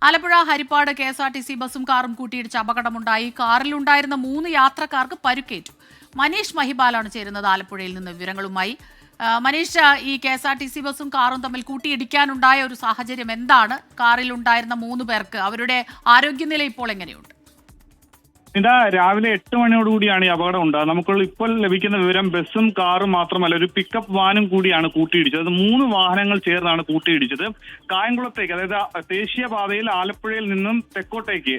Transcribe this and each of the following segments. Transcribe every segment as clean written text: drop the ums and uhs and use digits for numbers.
Alappuzha Harippad KSRTC ബസും കാറും കൂട്ടിയിടിച്ച് അപകടമുണ്ടായി. കാറിലുണ്ടായിരുന്ന 3 യാത്രക്കാർക്ക് പരുക്കേറ്റു. മനീഷ് മഹിപാലാണ് ചേരുന്നത് ആലപ്പുഴയിൽ നിന്ന് വിവരങ്ങളുമായി. മനീഷ്, ഈ KSRTC ബസും കാറും തമ്മിൽ കൂട്ടിയിടിക്കാനുണ്ടായ ഒരു സാഹചര്യം എന്താണ്? കാറിലുണ്ടായിരുന്ന 3 പേർക്ക് അവരുടെ ആരോഗ്യനില ഇപ്പോൾ എങ്ങനെയുണ്ട്? ഇതാ രാവിലെ 8 മണിയോടുകൂടിയാണ് ഈ അപകടം ഉണ്ടാകുന്നത്. നമുക്ക് ഇപ്പോൾ ലഭിക്കുന്ന വിവരം ബസ്സും കാറും മാത്രമല്ല, ഒരു പിക്കപ്പ് വാനും കൂടിയാണ് കൂട്ടിയിടിച്ചത്. അത് 3 വാഹനങ്ങൾ ചേർന്നാണ് കൂട്ടിയിടിച്ചത്. കായംകുളത്തേക്ക്, അതായത് ദേശീയപാതയിൽ ആലപ്പുഴയിൽ നിന്നും തെക്കോട്ടേക്ക്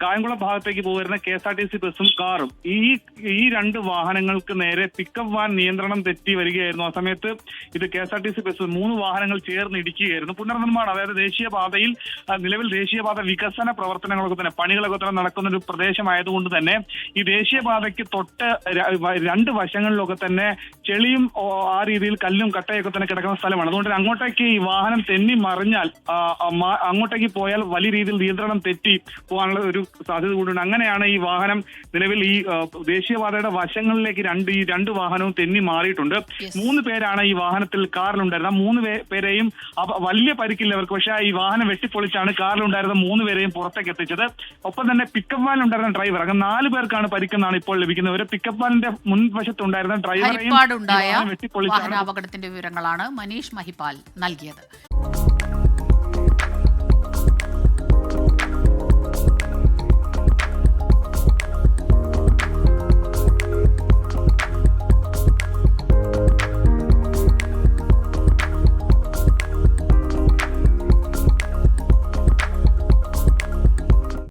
കായംകുളം ഭാഗത്തേക്ക് പോകുന്ന KSRTC ബസ്സും കാറും ഈ 2 വാഹനങ്ങൾക്ക് നേരെ പിക്കപ്പ് വാൻ നിയന്ത്രണം തെറ്റി വരികയായിരുന്നു. ആ സമയത്ത് ഇത് KSRTC ബസ് 3 വാഹനങ്ങൾ ചേർന്ന് ഇടിക്കുകയായിരുന്നു. പുനർനിർമ്മാണം, അതായത് ദേശീയപാതയിൽ നിലവിൽ ദേശീയപാത വികസന പ്രവർത്തനങ്ങളൊക്കെ തന്നെ പണികളൊക്കെ തന്നെ നടക്കുന്ന ഒരു പ്രദേശമായതുകൊണ്ട് തന്നെ ഈ ദേശീയപാതയ്ക്ക് തൊട്ട് 2 വശങ്ങളിലൊക്കെ തന്നെ ചെളിയും ആ രീതിയിൽ കല്ലും കട്ടയൊക്കെ തന്നെ കിടക്കുന്ന സ്ഥലമാണ്. അതുകൊണ്ട് അങ്ങോട്ടേക്ക് ഈ വാഹനം തെന്നി മറിഞ്ഞാൽ അങ്ങോട്ടേക്ക് പോയാൽ വലിയ രീതിയിൽ നിയന്ത്രണം തെറ്റി പോകാനുള്ള ഒരു സാധ്യത കൂടിയുണ്ട്. അങ്ങനെയാണ് ഈ വാഹനം നിലവിൽ ഈ ദേശീയപാതയുടെ വശങ്ങളിലേക്ക് ഈ രണ്ട് വാഹനവും തെന്നി മാറിയിട്ടുണ്ട്. 3 പേരാണ് ഈ വാഹനത്തിൽ കാറിലുണ്ടായിരുന്ന 3 പേരെയും വലിയ പരിക്കില്ല അവർക്ക്. പക്ഷേ ഈ വാഹനം വെട്ടിപ്പൊളിച്ചാണ് കാറിലുണ്ടായിരുന്ന 3 പേരെയും പുറത്തേക്ക് എത്തിച്ചത്. ഒപ്പം തന്നെ പിക്കപ്പ് വാനിലുണ്ടായിരുന്ന ഡ്രൈവർ, അങ്ങനെ 4 പേർക്കാണ് പരിക്കെന്നാണ് ഇപ്പോൾ ലഭിക്കുന്നത്. പിക്കപ്പ് വാനിന്റെ മുൻവശത്തുണ്ടായിരുന്ന ഡ്രൈവറെയും വാഹനാപകടത്തിന്റെ വിവരങ്ങളാണ് മനീഷ് മഹിപാൽ നൽകിയത്.